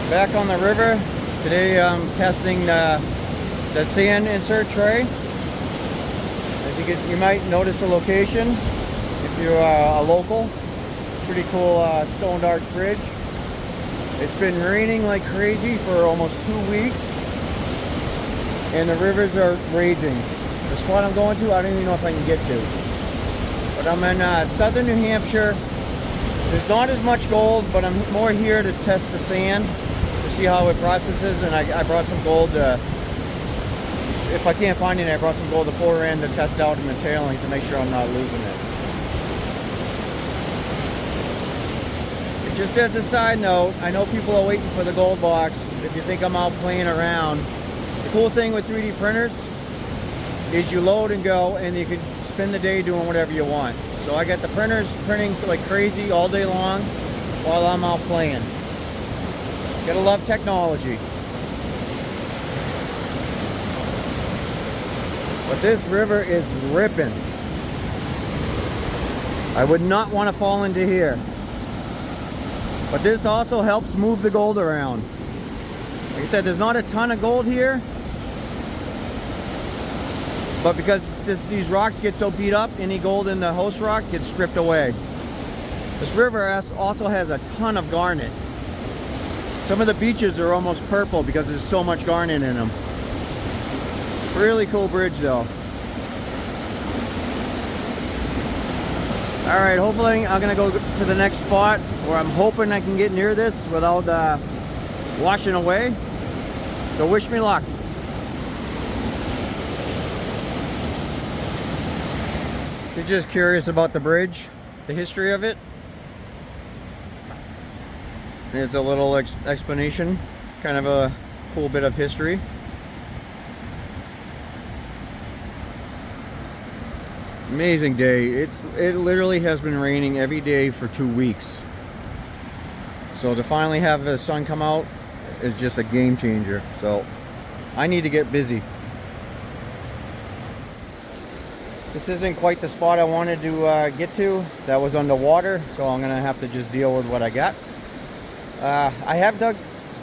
Back on the river. Today I'm testing the sand insert tray. As you might notice the location if you're a local. Pretty cool stone arch bridge. It's been raining like crazy for almost 2 weeks and the rivers are raging. The spot I'm going to, I don't even know if I can get to. But I'm in southern New Hampshire. There's not as much gold, but I'm more here to test the sand to see how it processes, and I brought some gold. If I can't find it, I brought some gold to pour in to test out in the tailing to make sure I'm not losing it. Just as a side note, I know people are waiting for the Goldbox. If you think I'm out playing around, the cool thing with 3D printers is you load and go, and you can spend the day doing whatever you want. So I got the printers printing like crazy all day long while I'm out playing. Gotta love technology. But this river is ripping. I would not want to fall into here. But this also helps move the gold around. Like I said, there's not a ton of gold here. But because these rocks get so beat up, any gold in the host rock gets stripped away. This river also has a ton of garnet. Some of the beaches are almost purple because there's so much garnet in them. Really cool bridge though. Alright, hopefully I'm going to go to the next spot where I'm hoping I can get near this without washing away. So wish me luck. If you're just curious about the bridge, the history of it, there's a little explanation, kind of a cool bit of history. Amazing day. It literally has been raining every day for 2 weeks. So to finally have the sun come out is just a game changer. So I need to get busy. This isn't quite the spot I wanted to get to. That was underwater, so I'm gonna have to just deal with what I got. I have dug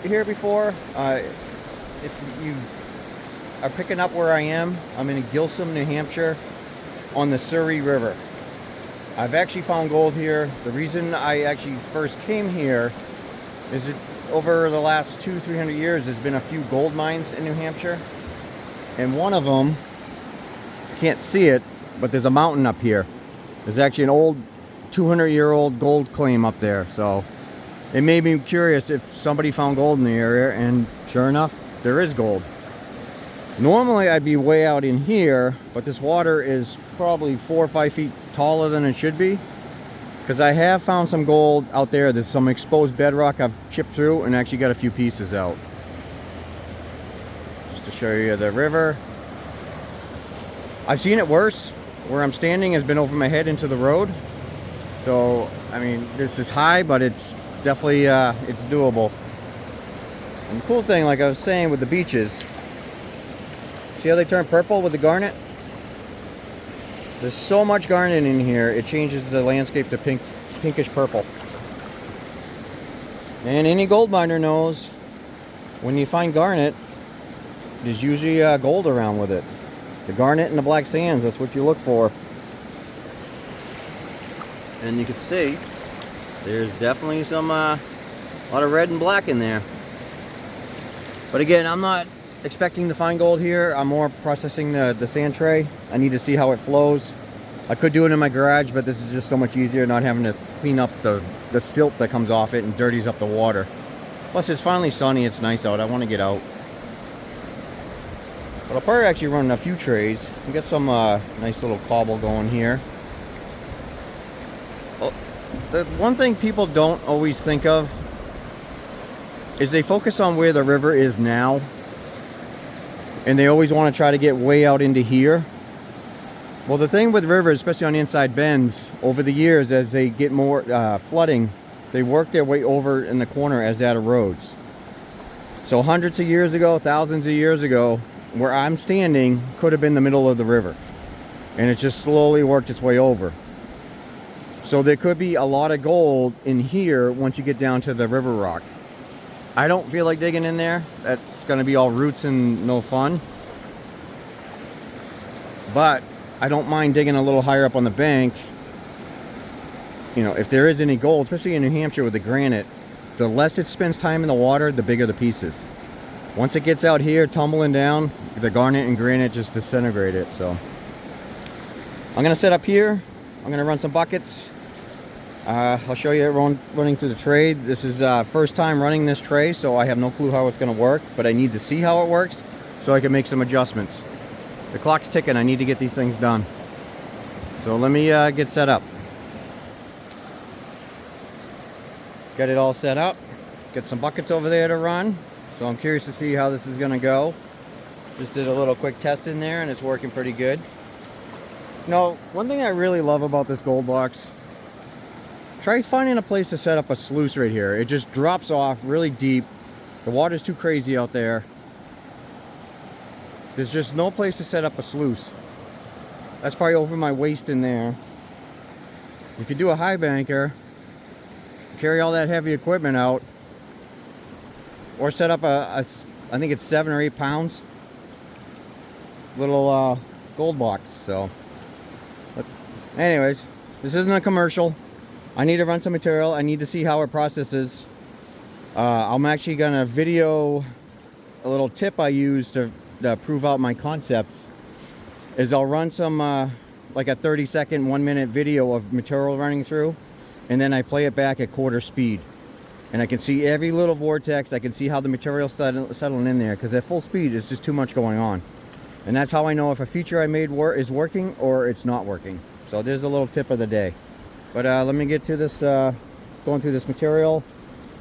here before. If you are picking up where I am, I'm in Gilsum, New Hampshire, on the Surry River. I've actually found gold here. The reason I actually first came here is that over the last 200-300 years there's been a few gold mines in New Hampshire, and one of them, can't see it, but there's a mountain up here. There's actually an old 200-year-old gold claim up there, so it made me curious if somebody found gold in the area, and sure enough, there is gold. Normally I'd be way out in here, but this water is probably 4 or 5 feet taller than it should be, because I have found some gold out there. There's some exposed bedrock I've chipped through and actually got a few pieces out. Just to show you the river. I've seen it worse. Where I'm standing has been over my head into the road. So, I mean, this is high, but it's definitely, it's doable. And the cool thing, like I was saying with the beaches, see how they turn purple with the garnet? There's so much garnet in here, it changes the landscape to pinkish purple. And any gold miner knows, when you find garnet, there's usually gold around with it. The garnet and the black sands, that's what you look for. And you can see, there's definitely some, a lot of red and black in there. But again, I'm not expecting to find gold here. I'm more processing the sand tray. I need to see how it flows. I could do it in my garage, but this is just so much easier not having to clean up the silt that comes off it and dirties up the water. Plus it's finally sunny, it's nice out. I want to get out. But I'll probably actually run a few trays. We got some nice little cobble going here. Well, the one thing people don't always think of is they focus on where the river is now, and they always want to try to get way out into here. Well, the thing with rivers, especially on the inside bends, over the years as they get more flooding, they work their way over in the corner as that erodes. So hundreds of years ago, thousands of years ago, where I'm standing could have been the middle of the river, and it just slowly worked its way over. So there could be a lot of gold in here once you get down to the river rock. I don't feel like digging in there. That's going to be all roots and no fun. But I don't mind digging a little higher up on the bank. You know, if there is any gold, especially in New Hampshire with the granite, the less it spends time in the water, the bigger the pieces. Once it gets out here tumbling down, the garnet and granite just disintegrate it. So I'm going to set up here. I'm going to run some buckets. I'll show you everyone running through the tray. This is first time running this tray, so I have no clue how it's going to work, but I need to see how it works so I can make some adjustments. The clock's ticking. I need to get these things done. So let me get set up. Got it all set up. Got some buckets over there to run. So I'm curious to see how this is going to go. Just did a little quick test in there and it's working pretty good. Now, one thing I really love about this Goldbox, try finding a place to set up a sluice right here. It just drops off really deep. The water's too crazy out there. There's just no place to set up a sluice. That's probably over my waist in there. You could do a high banker, carry all that heavy equipment out, or set up I think it's 7 or 8 pounds little Goldbox. So but anyways, this isn't a commercial. I need to run some material. I need to see how it processes. I'm actually gonna video a little tip I use to prove out my concepts. Is I'll run some like a 30-second 1-minute video of material running through, and then I play it back at quarter speed, and I can see every little vortex. I can see how the material's settling in there, because at full speed it's just too much going on, and that's how I know if a feature I made is working or it's not working. So there's a little tip of the day. But let me get to this, going through this material,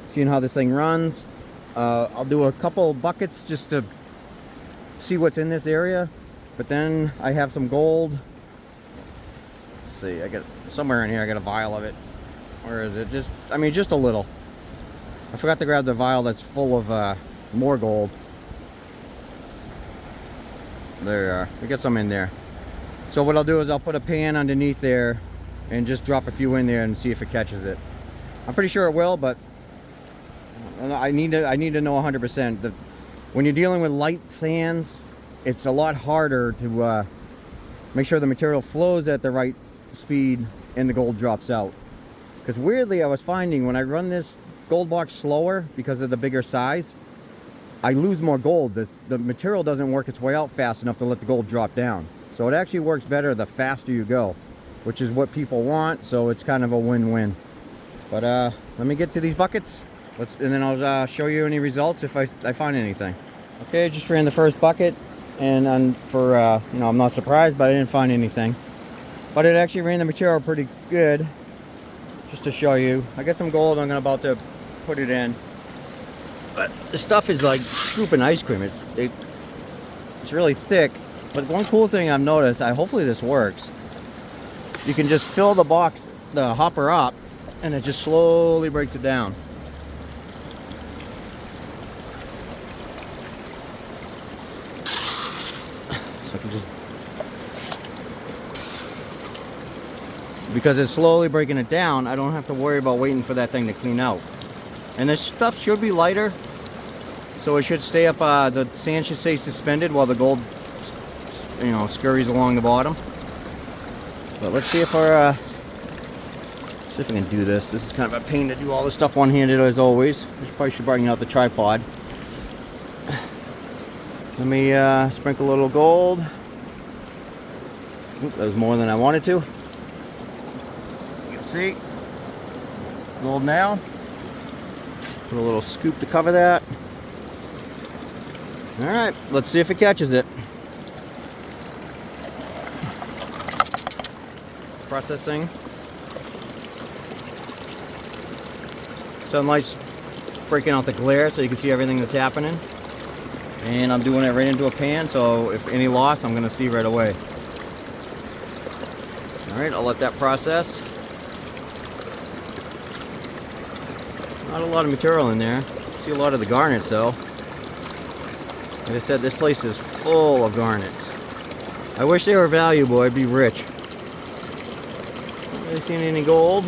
seeing how this thing runs. I'll do a couple buckets just to see what's in this area, but then I have some gold. Let's see, I got somewhere in here. I got a vial of it. Where is it? Just a little. I forgot to grab the vial that's full of more gold. There you are. We got some in there. So what I'll do is I'll put a pan underneath there and just drop a few in there and see if it catches it. I'm pretty sure it will, but I need to know 100%. When you're dealing with light sands, it's a lot harder to make sure the material flows at the right speed and the gold drops out. Because weirdly, I was finding when I run this Goldbox slower, because of the bigger size, I lose more gold. The material doesn't work its way out fast enough to let the gold drop down. So it actually works better the faster you go, which is what people want. So it's kind of a win-win. But let me get to these buckets. And then I'll show you any results if I find anything. Okay, just ran the first bucket, and I'm not surprised, but I didn't find anything. But it actually ran the material pretty good. Just to show you, I got some gold. I'm about to put it in. But the stuff is like scooping ice cream. It's really thick. But one cool thing I've noticed, hopefully this works. You can just fill the hopper up, and it just slowly breaks it down. So I can just, because it's slowly breaking it down, I don't have to worry about waiting for that thing to clean out. And this stuff should be lighter, so it should stay up, the sand should stay suspended while the gold, scurries along the bottom. But let's see if I can do this. This is kind of a pain to do all this stuff one-handed as always. I probably should bring out the tripod. Let me sprinkle a little gold. Oop, that was more than I wanted to. You can see. Gold now. Put a little scoop to cover that. Alright, let's see if it catches it. Processing. Sunlight's breaking out the glare so you can see everything that's happening. And I'm doing it right into a pan, so if any loss, I'm going to see right away. Alright, I'll let that process. Not a lot of material in there. See a lot of the garnets though. Like I said, this place is full of garnets. I wish they were valuable, I'd be rich. Not really seeing any gold.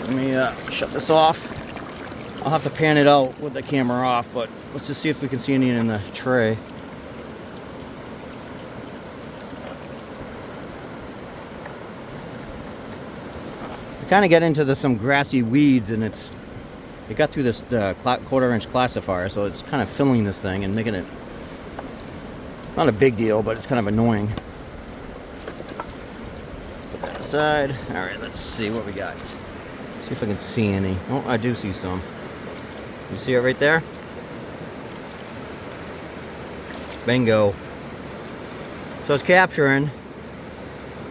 Let me shut this off. I'll have to pan it out with the camera off, but let's just see if we can see any in the tray. I kind of get into some grassy weeds, and it got through this quarter-inch classifier, so it's kind of filling this thing and making it not a big deal, but it's kind of annoying. Put that aside. All right, let's see what we got. See if I can see any. Oh, I do see some. You see it right there? Bingo. So it's capturing.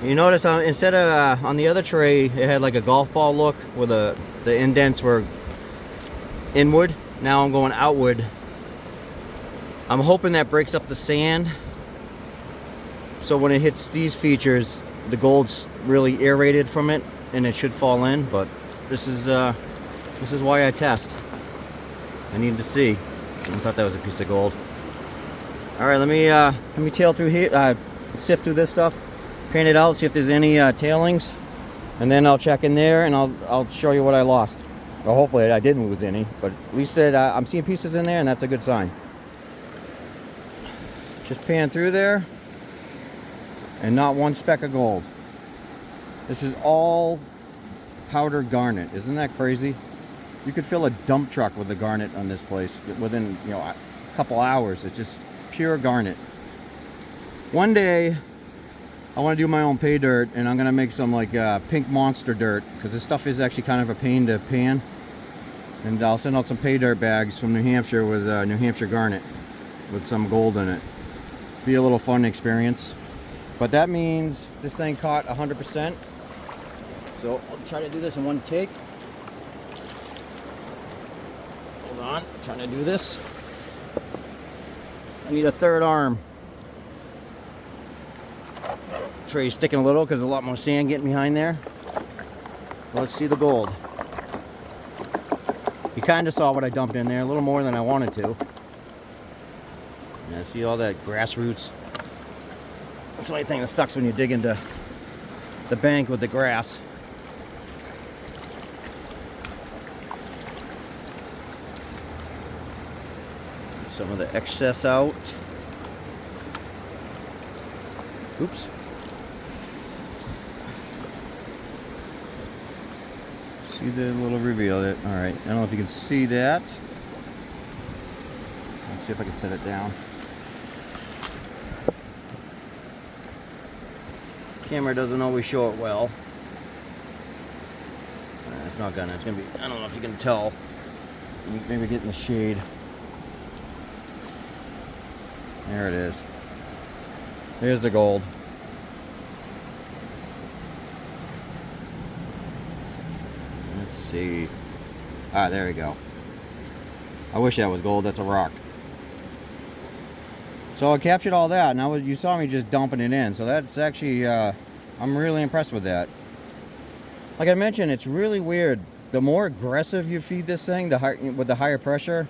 You notice instead of on the other tray, it had like a golf ball look where the indents were inward. Now I'm going outward. I'm hoping that breaks up the sand. So when it hits these features, the gold's really aerated from it, and it should fall in. But this is why I test. I need to see. I thought that was a piece of gold. All right, let me tail through here, sift through this stuff, pan it out, see if there's any tailings, and then I'll check in there and I'll show you what I lost. Well, hopefully I didn't lose any, but at least I'm seeing pieces in there, and that's a good sign. Just pan through there, and not one speck of gold. This is all powdered garnet. Isn't that crazy? You could fill a dump truck with the garnet on this place within, you know, a couple hours. It's just pure garnet. One day I want to do my own pay dirt, and I'm gonna make some like pink monster dirt, because this stuff is actually kind of a pain to pan. And I'll send out some pay dirt bags from New Hampshire with New Hampshire garnet with some gold in it. Be a little fun experience. But that means this thing caught 100%. So I'll try to do this in one take. Hold on, I'm trying to do this. I need a third arm. Tray's sticking a little because there's a lot more sand getting behind there. Let's see the gold. You kind of saw what I dumped in there, a little more than I wanted to. Yeah, see all that grass roots? That's the only thing that sucks when you dig into the bank with the grass. Some of the excess out. Oops. See the little reveal there. All right. I don't know if you can see that. Let's see if I can set it down. Camera doesn't always show it well. It's not gonna. It's gonna be. I don't know if you can tell. Maybe get in the shade. There it is. Here's the gold. Let's see. Ah, there we go. I wish that was gold. That's a rock. So I captured all that. Now you saw me just dumping it in. So that's actually, I'm really impressed with that. Like I mentioned, it's really weird. The more aggressive you feed this thing, with the higher pressure,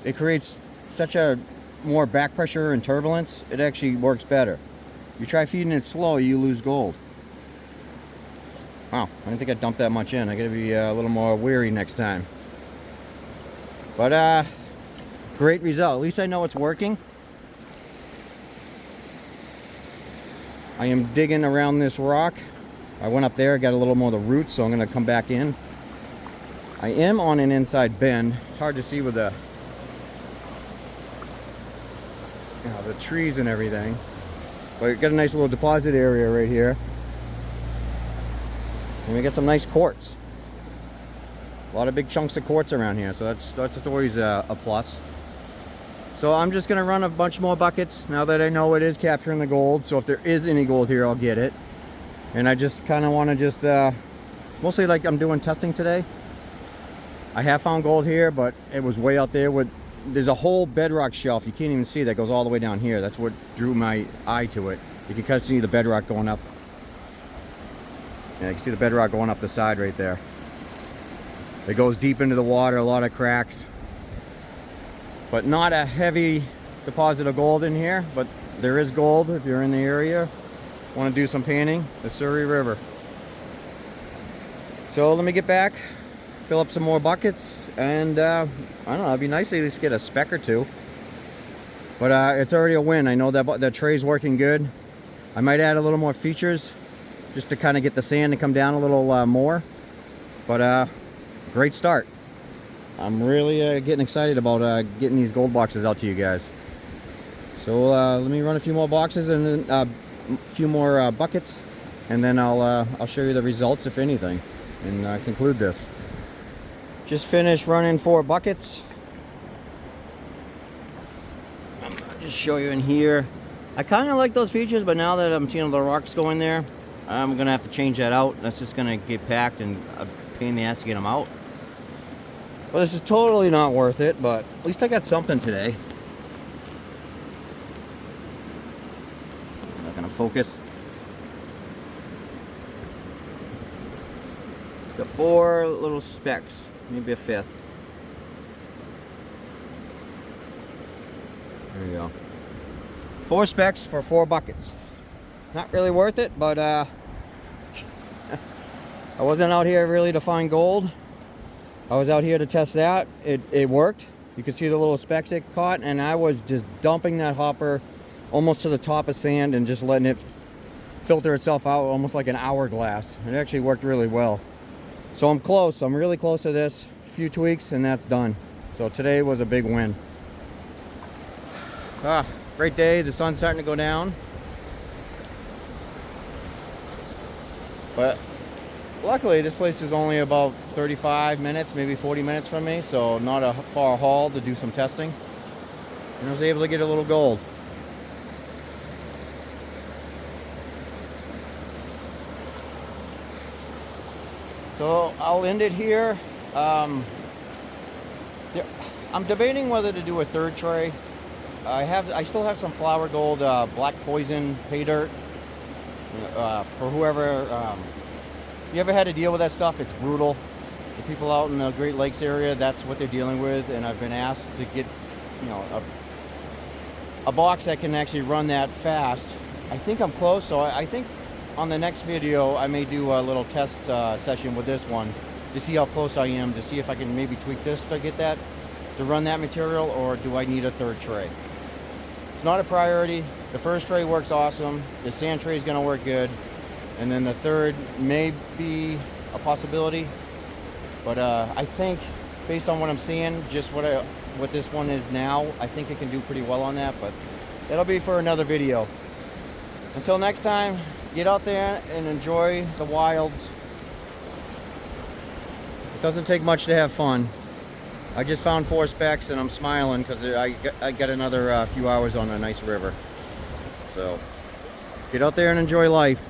it creates such a more back pressure and turbulence. It actually works better. You try feeding it slow, you lose gold. Wow, I didn't think I dumped that much in. I gotta be a little more wary next time. But great result. At least I know it's working. I am digging around this rock. I went up there, got a little more of the roots, so I'm gonna come back in. I am on an inside bend. It's hard to see with the trees and everything. But we got a nice little deposit area right here. And we got some nice quartz. A lot of big chunks of quartz around here, so that's always a plus. So I'm just gonna run a bunch more buckets now that I know it is capturing the gold. So if there is any gold here, I'll get it. And I just kind of want to just, it's mostly like I'm doing testing today. I have found gold here, but it was way out there with, there's a whole bedrock shelf. You can't even see that goes all the way down here. That's what drew my eye to it. You can kind of see the bedrock going up. Yeah, you can see the bedrock going up the side right there. It goes deep into the water, a lot of cracks. But not a heavy deposit of gold in here, but there is gold if you're in the area. Want to do some panning, the Surry River. So let me get back, fill up some more buckets, and I don't know, it'd be nice to at least get a speck or two. But it's already a win. I know that the tray's working good. I might add a little more features just to kind of get the sand to come down a little more. But great start. I'm really getting excited about getting these gold boxes out to you guys. So let me run a few more boxes and then a few more buckets, and then I'll show you the results, if anything, and conclude this. Just finished running 4 buckets. I'll just show you in here. I kind of like those features, but now that I'm seeing the rocks going there, I'm gonna have to change that out. That's just gonna get packed and a pain in the ass to get them out. Well, this is totally not worth it, but at least I got something today. Not gonna focus. Got 4 little specks, maybe a 5th. There you go. 4 specks for 4 buckets. Not really worth it, but I wasn't out here really to find gold. I was out here to test that. It worked. You can see the little specks it caught, and I was just dumping that hopper almost to the top of sand and just letting it filter itself out almost like an hourglass. It actually worked really well. So I'm close. I'm really close to this. A few tweaks and that's done. So today was a big win. Great day. The sun's starting to go down. But luckily this place is only about 35 minutes, maybe 40 minutes from me, so not a far haul to do some testing. And I was able to get a little gold. So I'll end it here. I'm debating whether to do a 3rd tray. I still have some flower gold black poison pay dirt. For whoever, you ever had to deal with that stuff, it's brutal. The people out in the Great Lakes area, that's what they're dealing with, and I've been asked to get, you know, a box that can actually run that fast. I think I'm close, so I think on the next video I may do a little test session with this one to see how close I am, to see if I can maybe tweak this to get that, to run that material, or do I need a 3rd tray. It's not a priority. The 1st tray works awesome. The sand tray is going to work good. And then the 3rd may be a possibility. But I think, based on what I'm seeing, just what this one is now, I think it can do pretty well on that. But that'll be for another video. Until next time, get out there and enjoy the wilds. It doesn't take much to have fun. I just found 4 specks and I'm smiling because I got another few hours on a nice river. So get out there and enjoy life.